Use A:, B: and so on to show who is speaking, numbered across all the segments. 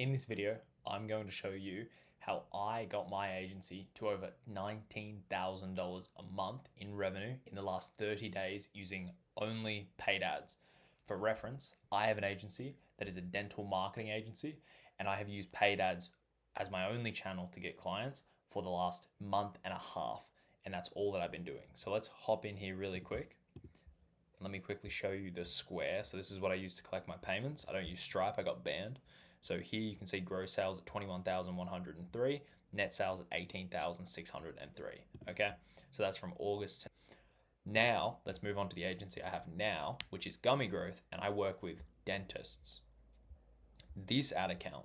A: In this video, I'm going to show you how I got my agency to over $19,000 a month in revenue in the last 30 days using only paid ads. For reference, I have an agency that is a dental marketing agency, and I have used paid ads as my only channel to get clients for the last month and a half, and that's all that I've been doing. So let's hop in here really quick. Let me quickly show you the Square. So this is what I use to collect my payments. I don't use Stripe, I got banned. So here you can see gross sales at 21,103, net sales at 18,603. Okay, so that's from August. Now let's move on to the agency I have now, which is Gummy Growth, and I work with dentists. This ad account,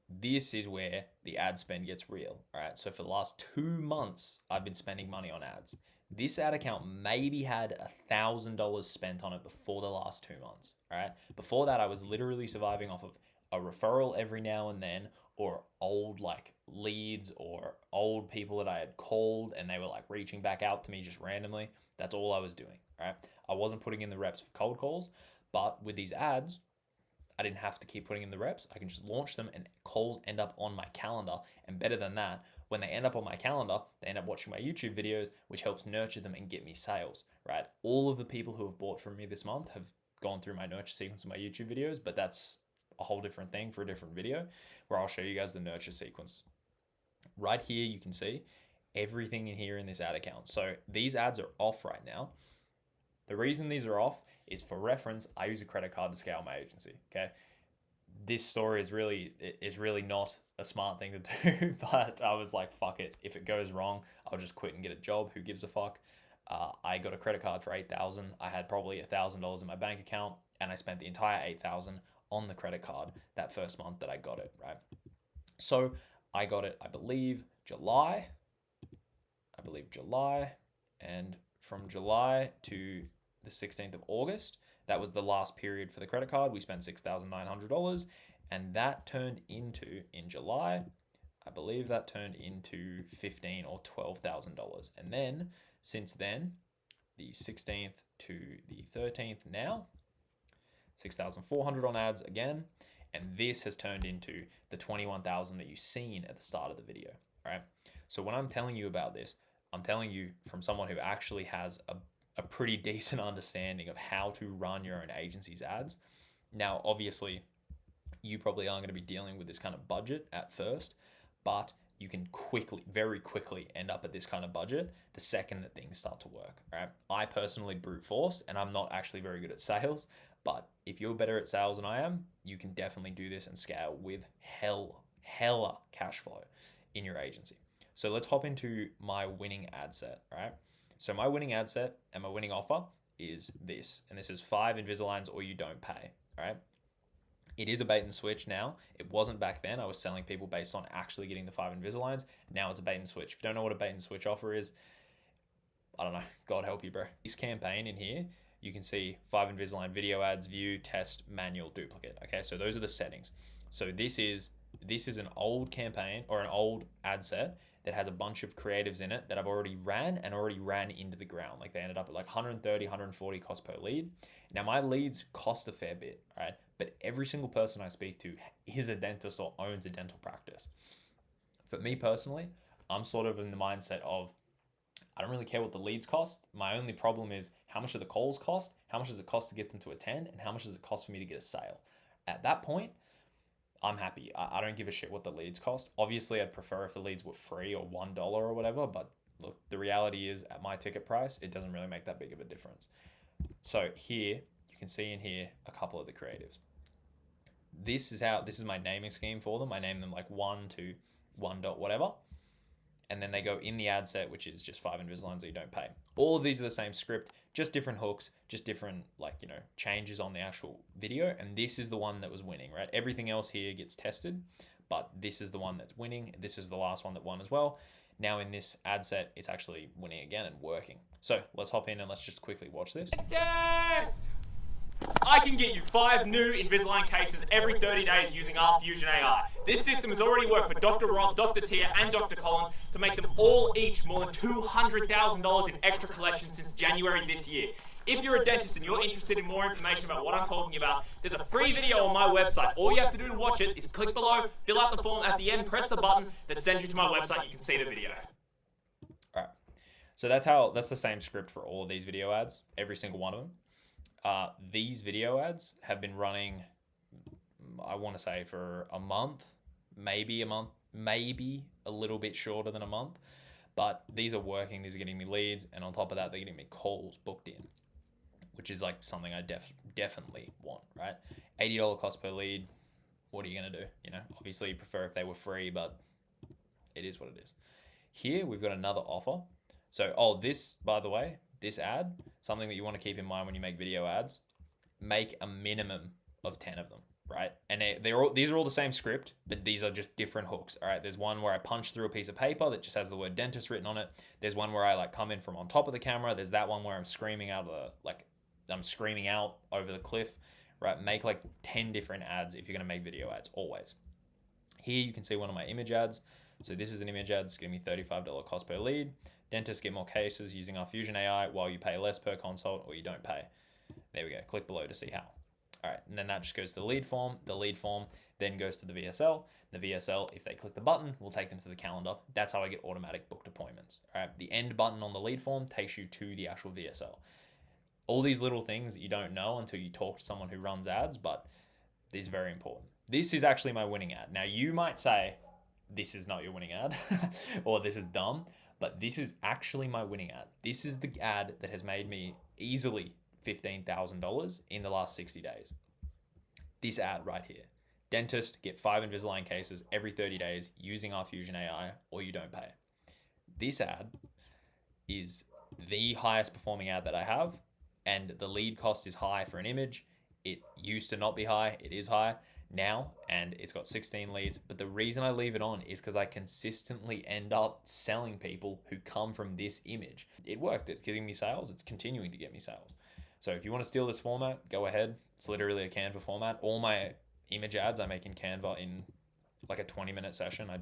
A: this is where the ad spend gets real. All right, so for the last 2 months, I've been spending money on ads. This ad account maybe had $1,000 spent on it before the last 2 months. All right, before that, I was literally surviving off of a referral every now and then, or old like leads or old people that I had called and they were like reaching back out to me just randomly. That's all I was doing. All right, I wasn't putting in the reps for cold calls, but with these ads, I didn't have to keep putting in the reps. I can just launch them and calls end up on my calendar. And better than that, when they end up on my calendar, they end up watching my YouTube videos, which helps nurture them and get me sales, right? All of the people who have bought from me this month have gone through my nurture sequence of my YouTube videos, but that's a whole different thing for a different video where I'll show you guys the nurture sequence. Right here, you can see everything in here in this ad account. So these ads are off right now. The reason these are off is, for reference, I use a credit card to scale my agency. Okay, this story is really not a smart thing to do, but I was like, fuck it. If it goes wrong, I'll just quit and get a job. Who gives a fuck? I got a credit card for $8,000. I had probably $1,000 in my bank account, and I spent the entire $8,000 on the credit card that first month that I got it. Right. So I got it, I believe July, and from July to the 16th of August, that was the last period for the credit card. We spent $6,900, and that turned into, in July, I believe that turned into $15,000 or $12,000. And then since then, the 16th to the 13th now, 6,400 on ads again, and this has turned into the 21,000 that you've seen at the start of the video. All right. So when I'm telling you about this, I'm telling you from someone who actually has a pretty decent understanding of how to run your own agency's ads. Now, obviously, you probably aren't going to be dealing with this kind of budget at first, but you can very quickly end up at this kind of budget the second that things start to work. Right? I personally brute forced, and I'm not actually very good at sales, but if you're better at sales than I am, you can definitely do this and scale with hella cash flow in your agency. So let's hop into my winning ad set, right? So my winning ad set and my winning offer is this, and this is 5 Invisaligns or you don't pay, right? It is a bait and switch now. It wasn't back then. I was selling people based on actually getting the 5 Invisaligns. Now it's a bait and switch. If you don't know what a bait and switch offer is, I don't know. God help you, bro. This campaign in here, you can see 5 Invisalign video ads, view, test, manual, duplicate. Okay, so those are the settings. So this is an old campaign or an old ad set that has a bunch of creatives in it that I've already ran into the ground. Like they ended up at like 130, 140 cost per lead. Now my leads cost a fair bit, right? But every single person I speak to is a dentist or owns a dental practice. For me personally, I'm sort of in the mindset of, I don't really care what the leads cost. My only problem is how much do the calls cost? How much does it cost to get them to attend? And how much does it cost for me to get a sale? At that point, I'm happy. I don't give a shit what the leads cost. Obviously, I'd prefer if the leads were free or $1 or whatever, but look, the reality is at my ticket price, it doesn't really make that big of a difference. So here, you can see in here a couple of the creatives. This is my naming scheme for them. I name them like 1 to 1 dot whatever. And then they go in the ad set, which is just 5 Invisaligns that you don't pay. All of these are the same script, just different hooks, just different changes on the actual video. And this is the one that was winning, right? Everything else here gets tested, but this is the one that's winning. This is the last one that won as well. Now in this ad set, it's actually winning again and working. So let's hop in and let's just quickly watch this.
B: Test! I can get you 5 new Invisalign cases every 30 days using our Fusion AI. This system has already worked for Dr. Rob, Dr. Tia, and Dr. Collins to make them all each more than $200,000 in extra collections since January this year. If you're a dentist and you're interested in more information about what I'm talking about, there's a free video on my website. All you have to do to watch it is click below, fill out the form at the end, press the button that sends you to my website. You can see the video.
A: All right. So that's the same script for all of these video ads, every single one of them. These video ads have been running, I want to say, for a month, maybe a little bit shorter than a month. But these are working. These are getting me leads. And on top of that, they're getting me calls booked in, which is like something I definitely want, right? $80 cost per lead. What are you going to do? You know, obviously you prefer if they were free, but it is what it is. Here we've got another offer. So, this, by the way, this ad, something that you want to keep in mind when you make video ads, make a minimum of 10 of them, right? And these are all the same script, but these are just different hooks, all right? There's one where I punch through a piece of paper that just has the word dentist written on it. There's one where I like come in from on top of the camera. There's that one where I'm screaming out over the cliff, right? Make like 10 different ads if you're going to make video ads, always. Here you can see one of my image ads. So this is an image ad. It's giving me $35 cost per lead. Dentists get more cases using our Fusion AI while you pay less per consult or you don't pay. There we go. Click below to see how. All right, and then that just goes to the lead form. The lead form then goes to the VSL. The VSL, if they click the button, will take them to the calendar. That's how I get automatic booked appointments. All right, the end button on the lead form takes you to the actual VSL. All these little things that you don't know until you talk to someone who runs ads, but these are very important. This is actually my winning ad. Now, you might say, this is not your winning ad, or this is dumb, but this is actually my winning ad. This is the ad that has made me easily $15,000 in the last 60 days. This ad right here. Dentist, get 5 Invisalign cases every 30 days using our Fusion AI or you don't pay. This ad is the highest performing ad that I have, and the lead cost is high for an image. It used to not be high. It is high now, and it's got 16 leads. But the reason I leave it on is because I consistently end up selling people who come from this image. It worked. It's giving me sales. It's continuing to get me sales. So if you want to steal this format, go ahead. It's literally a Canva format. All my image ads I make in Canva in like a 20-minute session. I'm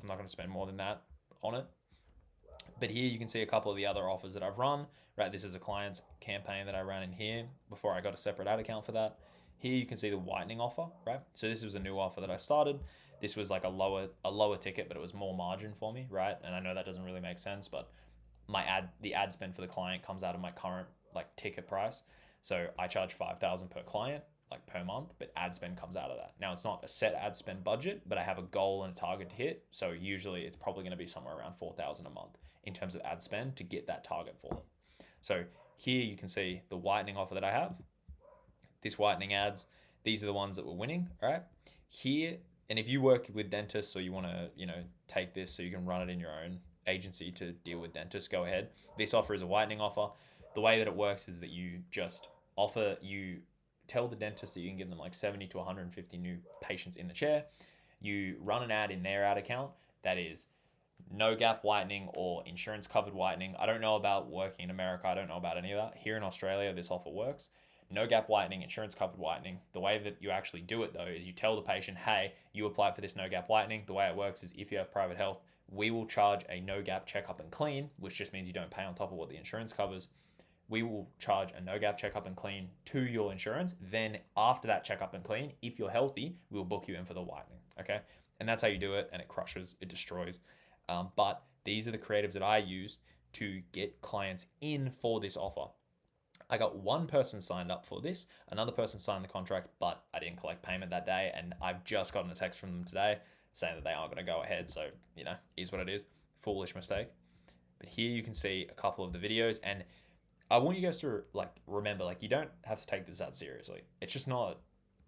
A: not going to spend more than that on it. But here you can see a couple of the other offers that I've run, right? This is a client's campaign that I ran in here before I got a separate ad account for that. Here you can see the whitening offer, right? So this was a new offer that I started. This was like a lower ticket, but it was more margin for me, right? And I know that doesn't really make sense, but the ad spend for the client comes out of my current like ticket price. So I charge $5,000 per client, like per month, but ad spend comes out of that. Now it's not a set ad spend budget, but I have a goal and a target to hit. So usually it's probably going to be somewhere around $4,000 a month in terms of ad spend to get that target for them. So here you can see the whitening offer that I have. This whitening ads, these are the ones that we're winning, all right? Here, and if you work with dentists or you want to, take this so you can run it in your own agency to deal with dentists, go ahead. This offer is a whitening offer. The way that it works is that you tell the dentist that you can give them like 70 to 150 new patients in the chair. You run an ad in their ad account that is no gap whitening or insurance covered whitening. I don't know about working in America. I don't know about any of that. Here in Australia, this offer works. No gap whitening, insurance covered whitening. The way that you actually do it though is you tell the patient, hey, you applied for this no gap whitening. The way it works is if you have private health, we will charge a no gap checkup and clean, which just means you don't pay on top of what the insurance covers. We will charge a no gap checkup and clean to your insurance. Then after that checkup and clean, if you're healthy, we'll book you in for the whitening. Okay. And that's how you do it. And it crushes, it destroys. But these are the creatives that I use to get clients in for this offer. I got one person signed up for this, another person signed the contract, but I didn't collect payment that day. And I've just gotten a text from them today saying that they aren't going to go ahead. So, is what it is. Foolish mistake. But here you can see a couple of the videos, and I want you guys to remember, you don't have to take this that seriously. It's just not,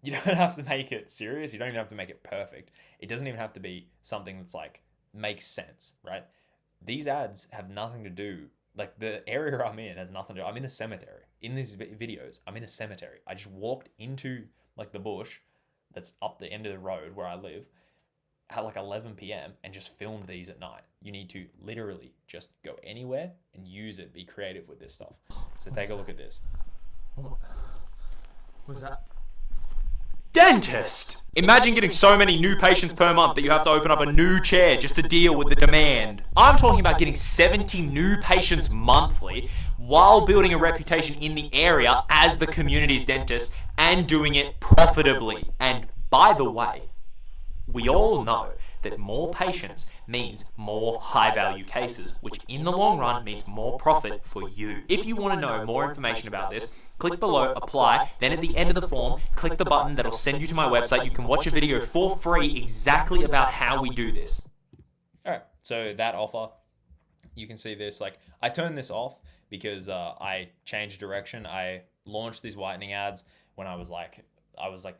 A: you don't have to make it serious. You don't even have to make it perfect. It doesn't even have to be something that's makes sense, right? These ads have nothing to do, the area I'm in has nothing to do. I'm in a cemetery. In these videos, I'm in a cemetery. I just walked into the bush that's up the end of the road where I live at 11 p.m. and just filmed these at night. You need to literally just go anywhere and use it. Be creative with this stuff. So take a look at this.
B: What was that? Dentist! Imagine getting so many new patients per month that you have to open up a new chair just to deal with the demand. I'm talking about getting 70 new patients monthly while building a reputation in the area as the community's dentist and doing it profitably. And by the way, we all know that more patients means more high-value cases, which in the long run means more profit for you. If you want to know more information about this, click below, apply, then at the end of the form, click the button that'll send you to my website. You can watch a video for free exactly about how we do this.
A: All right, so that offer, you can see this, like I turned this off because I changed direction. I launched these whitening ads when I was like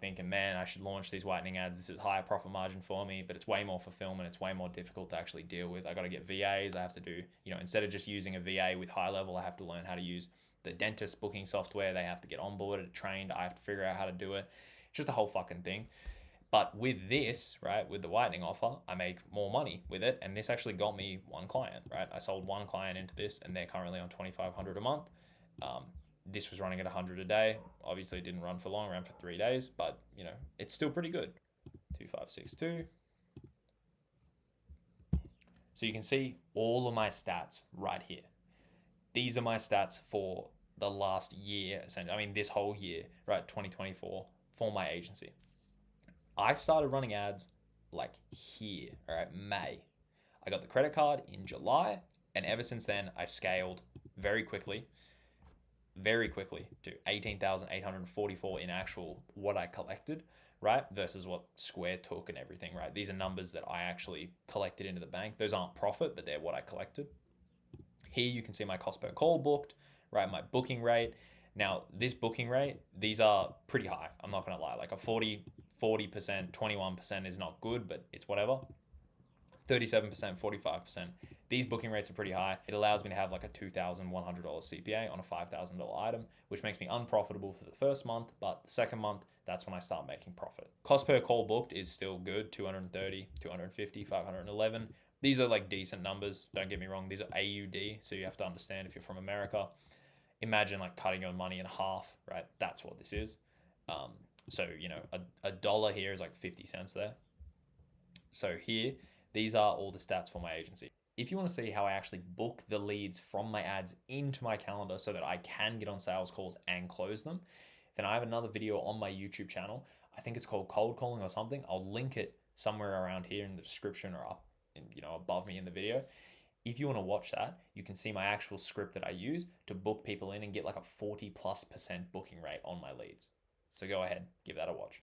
A: thinking, man, I should launch these whitening ads. This is higher profit margin for me, but it's way more fulfillment. It's way more difficult to actually deal with. I got to get VAs. I have to do, instead of just using a VA with high level, I have to learn how to use the dentist booking software. They have to get onboarded, trained. I have to figure out how to do it. It's just a whole fucking thing. But with this, right, with the whitening offer, I make more money with it. And this actually got me one client, right? I sold one client into this and they're currently on $2,500 a month. This was running at 100 a day. Obviously it didn't run for long, ran for 3 days, but it's still pretty good. 2562. So you can see all of my stats right here. These are my stats for the last year, essentially. I mean, this whole year, right, 2024, for my agency. I started running ads like here, all right, May. I got the credit card in July, and ever since then, I scaled very quickly to 18,844 in actual what I collected, right? Versus what Square took and everything, right? These are numbers that I actually collected into the bank. Those aren't profit, but they're what I collected. Here you can see my cost per call booked, right? My booking rate. Now, this booking rate, these are pretty high. I'm not going to lie. Like a 40%, 21% is not good, but it's whatever. 37%, 45%. These booking rates are pretty high. It allows me to have like a $2,100 CPA on a $5,000 item, which makes me unprofitable for the first month, but the second month, that's when I start making profit. Cost per call booked is still good, 230, 250, 511. These are like decent numbers. Don't get me wrong. These are AUD, so you have to understand if you're from America. Imagine like cutting your money in half, right? That's what this is. So, a dollar here is like 50 cents there. So here, these are all the stats for my agency. If you want to see how I actually book the leads from my ads into my calendar so that I can get on sales calls and close them, then I have another video on my YouTube channel. I think it's called Cold Calling or something. I'll link it somewhere around here in the description or up, above me in the video. If you want to watch that, you can see my actual script that I use to book people in and get like a 40+% booking rate on my leads. So go ahead, give that a watch.